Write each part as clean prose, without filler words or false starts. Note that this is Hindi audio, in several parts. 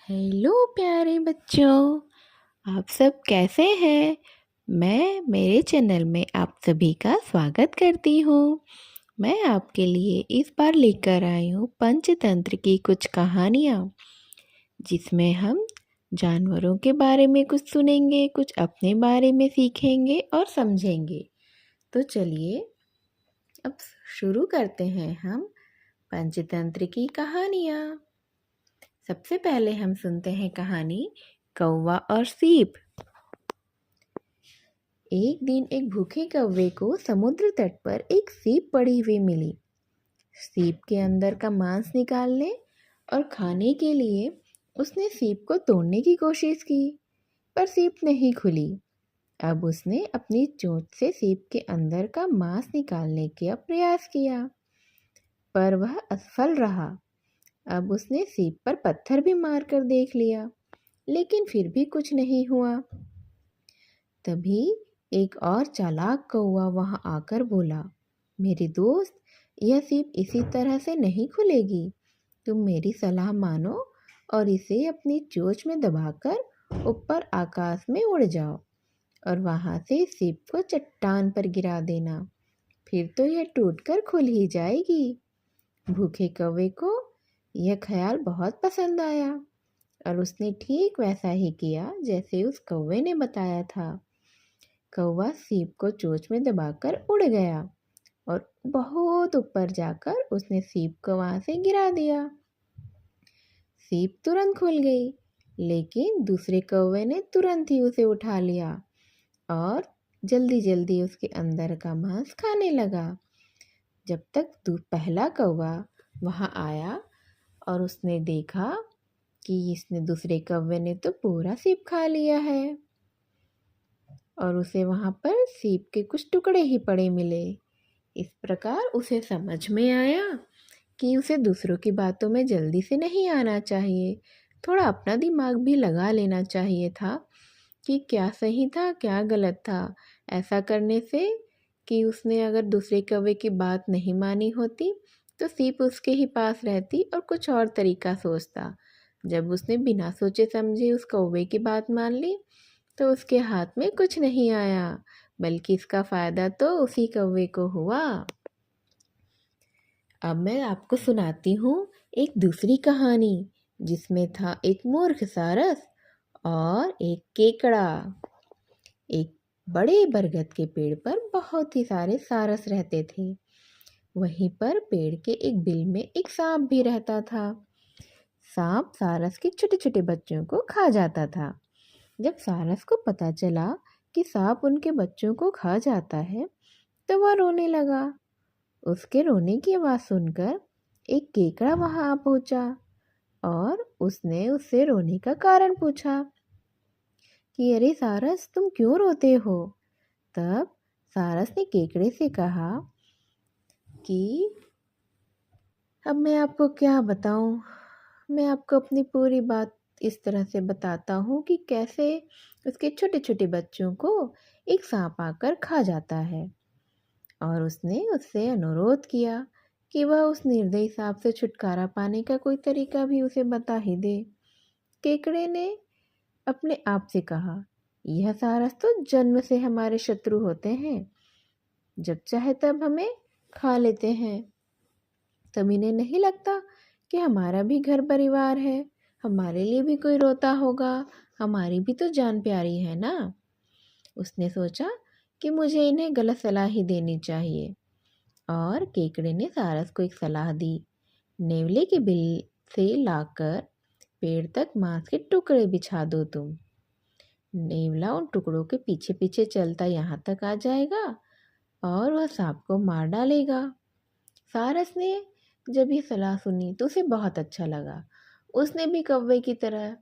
हेलो प्यारे बच्चों, आप सब कैसे हैं। मैं मेरे चैनल में आप सभी का स्वागत करती हूँ। मैं आपके लिए इस बार लेकर आई हूँ पंचतंत्र की कुछ कहानियाँ, जिसमें हम जानवरों के बारे में कुछ सुनेंगे, कुछ अपने बारे में सीखेंगे और समझेंगे। तो चलिए अब शुरू करते हैं हम पंचतंत्र की कहानियाँ। सबसे पहले हम सुनते हैं कहानी कौवा और सीप। एक दिन एक भूखे कौवे को समुद्र तट पर एक सीप पड़ी हुई मिली। सीप के अंदर का मांस निकालने और खाने के लिए उसने सीप को तोड़ने की कोशिश की, पर सीप नहीं खुली। अब उसने अपनी चोंच से सीप के अंदर का मांस निकालने का प्रयास किया, पर वह असफल रहा। अब उसने सीप पर पत्थर भी मारकर देख लिया, लेकिन फिर भी कुछ नहीं हुआ। तभी एक और चालाक कौवा वहां आकर बोला, मेरे दोस्त, यह सीप इसी तरह से नहीं खुलेगी। तुम मेरी सलाह मानो और इसे अपनी चोंच में दबाकर ऊपर आकाश में उड़ जाओ और वहां से सीप को चट्टान पर गिरा देना। फिर तो यह टूटकर खुल ही जाएगी। भूखे कौवे को यह ख्याल बहुत पसंद आया और उसने ठीक वैसा ही किया जैसे उस कौवे ने बताया था। कौवा सीप को चोंच में दबाकर उड़ गया और बहुत ऊपर जाकर उसने सीप को वहां से गिरा दिया। सीप तुरंत खुल गई, लेकिन दूसरे कौवे ने तुरंत ही उसे उठा लिया और जल्दी जल्दी उसके अंदर का मांस खाने लगा। जब तक पहला कौवा वहां आया और उसने देखा कि इसने दूसरे कौवे ने तो पूरा सीप खा लिया है और उसे वहां पर सीप के कुछ टुकड़े ही पड़े मिले। इस प्रकार उसे समझ में आया कि उसे दूसरों की बातों में जल्दी से नहीं आना चाहिए, थोड़ा अपना दिमाग भी लगा लेना चाहिए था कि क्या सही था क्या गलत था। ऐसा करने से कि उसने अगर दूसरे कौवे की बात नहीं मानी होती तो सीप उसके ही पास रहती और कुछ और तरीका सोचता। जब उसने बिना सोचे समझे उस कौवे की बात मान ली तो उसके हाथ में कुछ नहीं आया, बल्कि इसका फायदा तो उसी कौवे को हुआ। अब मैं आपको सुनाती हूँ एक दूसरी कहानी, जिसमें था एक मूर्ख सारस और एक केकड़ा। एक बड़े बरगद के पेड़ पर बहुत ही सारे सारस रहते थे। वहीं पर पेड़ के एक बिल में एक सांप भी रहता था। सांप सारस के छोटे छोटे बच्चों को खा जाता था। जब सारस को पता चला कि सांप उनके बच्चों को खा जाता है, तो वह रोने लगा। उसके रोने की आवाज़ सुनकर एक केकड़ा वहां आ पहुंचा और उसने उससे रोने का कारण पूछा कि अरे सारस, तुम क्यों रोते हो। तब सारस ने केकड़े से कहा कि अब मैं आपको क्या बताऊं। मैं आपको अपनी पूरी बात इस तरह से बताता हूँ कि कैसे उसके छोटे छोटे बच्चों को एक सांप आकर खा जाता है। और उसने उससे अनुरोध किया कि वह उस निर्दयी सांप से छुटकारा पाने का कोई तरीका भी उसे बता ही दे। केकड़े ने अपने आप से कहा, यह सारस तो जन्म से हमारे शत्रु होते हैं, जब चाहे तब हमें खा लेते हैं। तब इन्हें नहीं लगता कि हमारा भी घर परिवार है, हमारे लिए भी कोई रोता होगा, हमारी भी तो जान प्यारी है ना। उसने सोचा कि मुझे इन्हें गलत सलाह ही देनी चाहिए और केकड़े ने सारस को एक सलाह दी, नेवले के बिल से लाकर पेड़ तक मांस के टुकड़े बिछा दो तुम। नेवला उन टुकड़ों के पीछे पीछे चलता यहाँ तक आ जाएगा और वह सांप को मार डालेगा। सारस ने जब ये सलाह सुनी तो उसे बहुत अच्छा लगा। उसने भी कौवे की तरह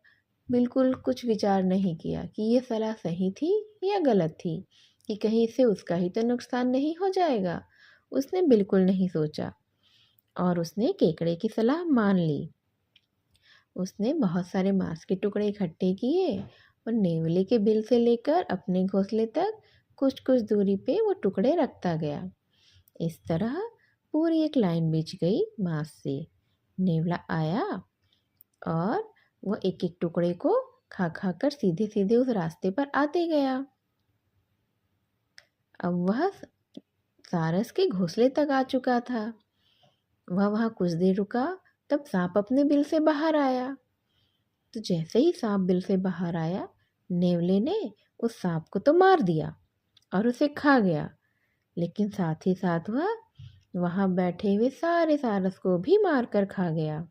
बिल्कुल कुछ विचार नहीं किया कि ये सलाह सही थी या गलत थी, कि कहीं इससे उसका ही तो नुकसान नहीं हो जाएगा। उसने बिल्कुल नहीं सोचा और उसने केकड़े की सलाह मान ली। उसने बहुत सारे मांस के टुकड़े इकट्ठे किए और नेवले के बिल से लेकर अपने घोंसले तक कुछ कुछ दूरी पे वो टुकड़े रखता गया। इस तरह पूरी एक लाइन बिछ गई मांस से। नेवला आया और वह एक एक टुकड़े को खा खा कर सीधे सीधे उस रास्ते पर आते गया। अब वह सारस के घोंसले तक आ चुका था। वह वहाँ कुछ देर रुका, तब सांप अपने बिल से बाहर आया। तो जैसे ही सांप बिल से बाहर आया, नेवले ने उस सांप को तो मार दिया और उसे खा गया, लेकिन साथ ही साथ वह वहाँ बैठे हुए सारे सारस को भी मार कर खा गया,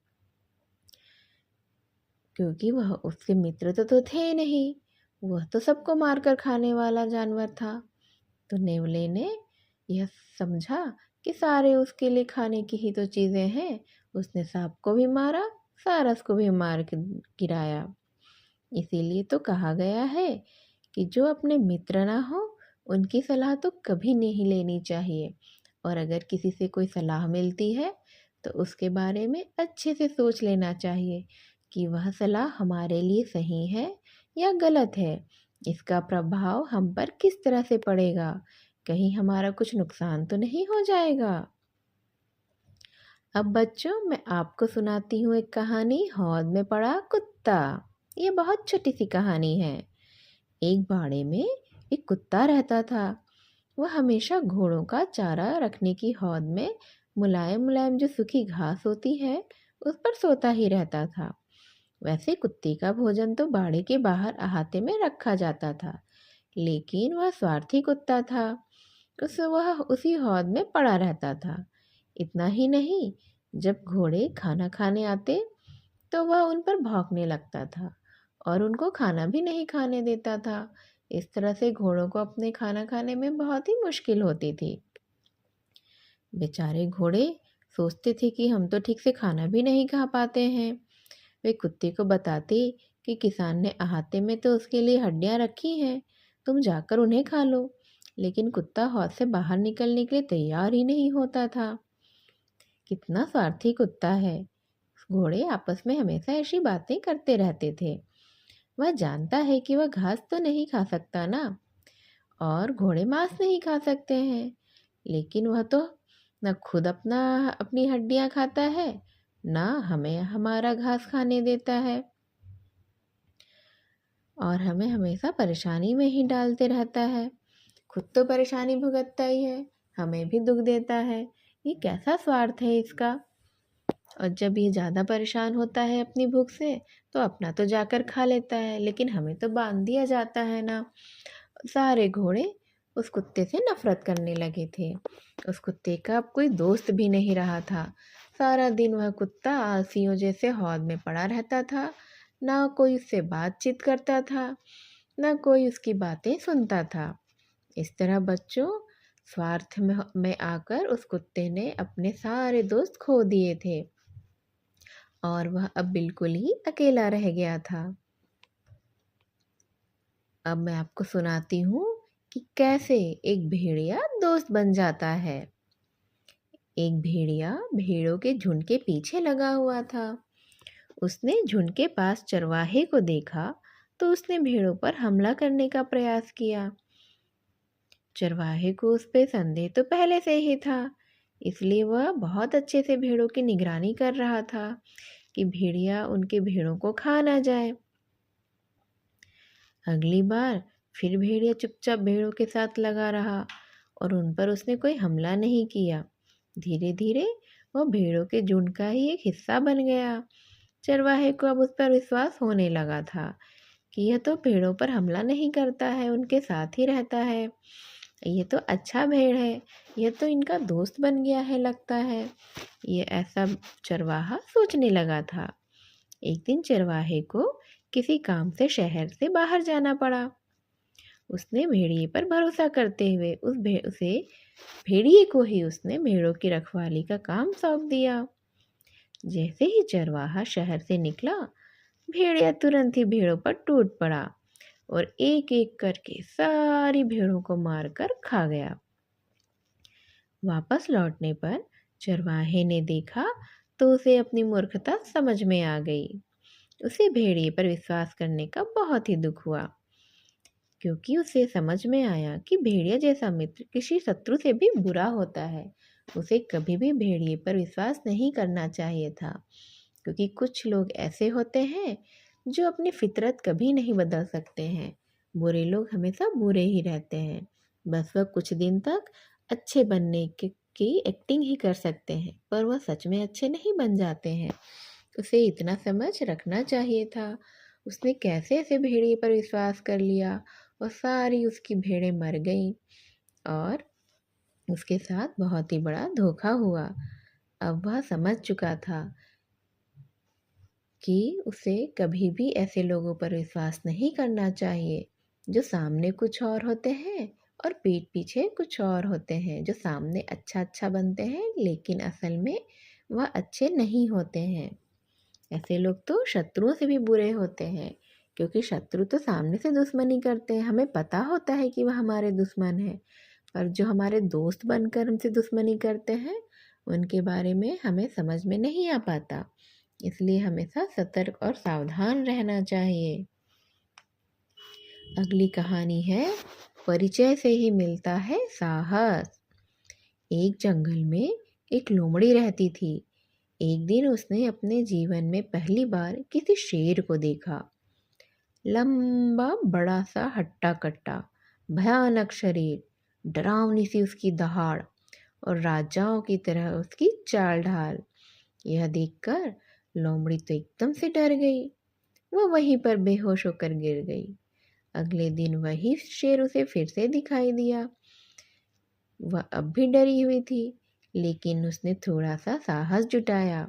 क्योंकि वह उसके मित्र तो थे नहीं। वह तो सबको मार कर खाने वाला जानवर था। तो नेवले ने यह समझा कि सारे उसके लिए खाने की ही तो चीज़ें हैं। उसने सांप को भी मारा, सारस को भी मार के गिराया। इसीलिए तो कहा गया है कि जो अपने मित्र ना हो उनकी सलाह तो कभी नहीं लेनी चाहिए, और अगर किसी से कोई सलाह मिलती है तो उसके बारे में अच्छे से सोच लेना चाहिए कि वह सलाह हमारे लिए सही है या गलत है, इसका प्रभाव हम पर किस तरह से पड़ेगा, कहीं हमारा कुछ नुकसान तो नहीं हो जाएगा। अब बच्चों, मैं आपको सुनाती हूँ एक कहानी, हौद में पड़ा कुत्ता। ये बहुत छोटी सी कहानी है। एक बाड़े में एक कुत्ता रहता था। वह हमेशा घोड़ों का चारा रखने की हौद में मुलायम मुलायम जो सूखी घास होती है उस पर सोता ही रहता था। वैसे कुत्ते का भोजन तो बाड़े के बाहर अहाते में रखा जाता था, लेकिन वह स्वार्थी कुत्ता था। वह उसी हौद में पड़ा रहता था। इतना ही नहीं, जब घोड़े खाना खाने आते तो वह उन पर भौंकने लगता था और उनको खाना भी नहीं खाने देता था। इस तरह से घोड़ों को अपने खाना खाने में बहुत ही मुश्किल होती थी। बेचारे घोड़े सोचते थे कि हम तो ठीक से खाना भी नहीं खा पाते हैं। वे कुत्ते को बताते कि किसान ने अहाते में तो उसके लिए हड्डियां रखी हैं, तुम जाकर उन्हें खा लो। लेकिन कुत्ता हौद से बाहर निकलने के लिए तैयार ही नहीं होता था। कितना स्वार्थी कुत्ता है। घोड़े आपस में हमेशा ऐसी बातें करते रहते थे। वह जानता है कि वह घास तो नहीं खा सकता ना, और घोड़े मांस नहीं खा सकते हैं, लेकिन वह तो न खुद अपनी हड्डियां खाता है, ना हमें हमारा घास खाने देता है, और हमें हमेशा परेशानी में ही डालते रहता है। खुद तो परेशानी भुगतता ही है, हमें भी दुख देता है। ये कैसा स्वार्थ है इसका। और जब ये ज़्यादा परेशान होता है अपनी भूख से तो अपना तो जाकर खा लेता है, लेकिन हमें तो बांध दिया जाता है ना। सारे घोड़े उस कुत्ते से नफरत करने लगे थे। उस कुत्ते का अब कोई दोस्त भी नहीं रहा था। सारा दिन वह कुत्ता आलसियों जैसे हौद में पड़ा रहता था। ना कोई उससे बातचीत करता था, ना कोई उसकी बातें सुनता था। इस तरह बच्चों, स्वार्थ में आकर उस कुत्ते ने अपने सारे दोस्त खो दिए थे और वह अब बिल्कुल ही अकेला रह गया था। अब मैं आपको सुनाती हूँ कि कैसे एक भेड़िया दोस्त बन जाता है। एक भेड़िया भेड़ों के झुंड के पीछे लगा हुआ था। उसने झुंड के पास चरवाहे को देखा तो उसने भेड़ों पर हमला करने का प्रयास किया। चरवाहे को उस पर संदेह तो पहले से ही था, इसलिए वह बहुत अच्छे से भेड़ों की निगरानी कर रहा था कि भेड़िया उनके भेड़ों को खा ना जाए। अगली बार फिर भेड़िया चुपचाप भेड़ों के साथ लगा रहा और उन पर उसने कोई हमला नहीं किया। धीरे धीरे वह भेड़ों के झुंड का ही एक हिस्सा बन गया। चरवाहे को अब उस पर विश्वास होने लगा था कि यह तो भेड़ों पर हमला नहीं करता है, उनके साथ ही रहता है। ये तो अच्छा भेड़ है, यह तो इनका दोस्त बन गया है लगता है। ये ऐसा चरवाहा सोचने लगा था। एक दिन चरवाहे को किसी काम से शहर से बाहर जाना पड़ा। उसने भेड़िए पर भरोसा करते हुए उसे भेड़िए को ही उसने भेड़ों की रखवाली का काम सौंप दिया। जैसे ही चरवाहा शहर से निकला, भेड़िया तुरंत ही भेड़ों पर टूट पड़ा और एक एक करके सारी भेड़ों को मारकर खा गया। वापस लौटने पर चरवाहे ने देखा तो उसे अपनी मूर्खता समझ में आ गई। उसे भेड़िए पर विश्वास करने का बहुत ही दुख हुआ, क्योंकि उसे समझ में आया कि भेड़िया जैसा मित्र किसी शत्रु से भी बुरा होता है। उसे कभी भी भेड़िए पर विश्वास नहीं करना चाहिए था, क्योंकि कुछ लोग ऐसे होते हैं जो अपनी फितरत कभी नहीं बदल सकते हैं। बुरे लोग हमेशा बुरे ही रहते हैं। बस वह कुछ दिन तक अच्छे बनने की एक्टिंग ही कर सकते हैं, पर वह सच में अच्छे नहीं बन जाते हैं। उसे इतना समझ रखना चाहिए था। उसने कैसे ऐसे भेड़िए पर विश्वास कर लिया और सारी उसकी भेड़ें मर गईं और उसके साथ बहुत ही बड़ा धोखा हुआ। अब वह समझ चुका था कि उसे कभी भी ऐसे लोगों पर विश्वास नहीं करना चाहिए जो सामने कुछ और होते हैं और पीठ पीछे कुछ और होते हैं, जो सामने अच्छा अच्छा बनते हैं लेकिन असल में वह अच्छे नहीं होते हैं। ऐसे लोग तो शत्रुओं से भी बुरे होते हैं, क्योंकि शत्रु तो सामने से दुश्मनी करते हैं, हमें पता होता है कि वह हमारे दुश्मन हैं। और जो हमारे दोस्त बनकर हमसे दुश्मनी करते हैं उनके बारे में हमें समझ में नहीं आ पाता। इसलिए हमेशा सतर्क और सावधान रहना चाहिए। अगली कहानी है, परिचय से ही मिलता है साहस। एक जंगल में एक लोमड़ी रहती थी। एक दिन उसने अपने जीवन में पहली बार किसी शेर को देखा। लंबा बड़ा सा हट्टा कट्टा, भयानक शरीर, डरावनी सी उसकी दहाड़ और राजाओं की तरह उसकी चाल ढाल। यह देखकर लोमड़ी तो एकदम से डर गई। वह वहीं पर बेहोश होकर गिर गई। अगले दिन वही शेर उसे फिर से दिखाई दिया। वह अब भी डरी हुई थी, लेकिन उसने थोड़ा सा साहस जुटाया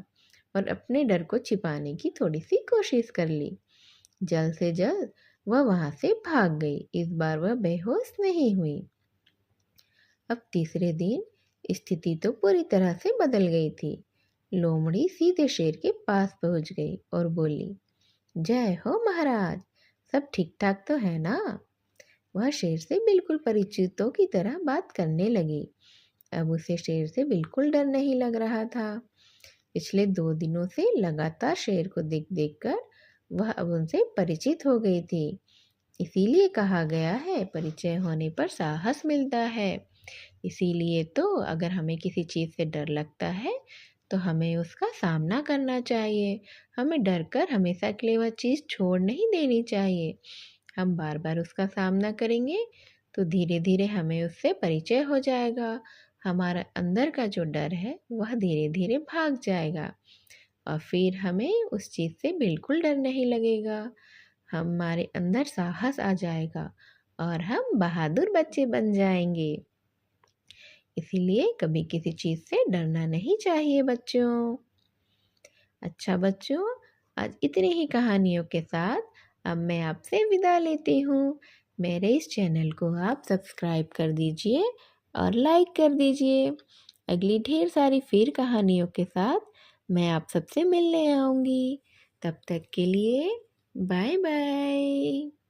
और अपने डर को छिपाने की थोड़ी सी कोशिश कर ली। जल्द से जल्द वह वहां से भाग गई। इस बार वह बेहोश नहीं हुई। अब तीसरे दिन स्थिति तो पूरी तरह से बदल गई थी। लोमड़ी सीधे शेर के पास पहुंच गई और बोली, जय हो महाराज, सब ठीक ठाक तो है ना? वह शेर से बिल्कुल परिचितों की तरह बात करने लगी। अब उसे शेर से बिल्कुल डर नहीं लग रहा था। पिछले 2 दिनों से लगातार शेर को देख देख कर वह अब उनसे परिचित हो गई थी। इसीलिए कहा गया है, परिचय होने पर साहस मिलता है। इसीलिए तो अगर हमें किसी चीज़ से डर लगता है तो हमें उसका सामना करना चाहिए। हमें डर कर हमेशा के लिए वह चीज़ छोड़ नहीं देनी चाहिए। हम बार बार उसका सामना करेंगे तो धीरे धीरे हमें उससे परिचय हो जाएगा। हमारा अंदर का जो डर है वह धीरे धीरे भाग जाएगा और फिर हमें उस चीज़ से बिल्कुल डर नहीं लगेगा। हमारे अंदर साहस आ जाएगा और हम बहादुर बच्चे बन जाएंगे। इसीलिए कभी किसी चीज़ से डरना नहीं चाहिए बच्चों। अच्छा बच्चों, आज इतनी ही कहानियों के साथ अब मैं आपसे विदा लेती हूँ। मेरे इस चैनल को आप सब्सक्राइब कर दीजिए और लाइक कर दीजिए। अगली ढेर सारी फिर कहानियों के साथ मैं आप सबसे मिलने आऊँगी। तब तक के लिए बाय बाय।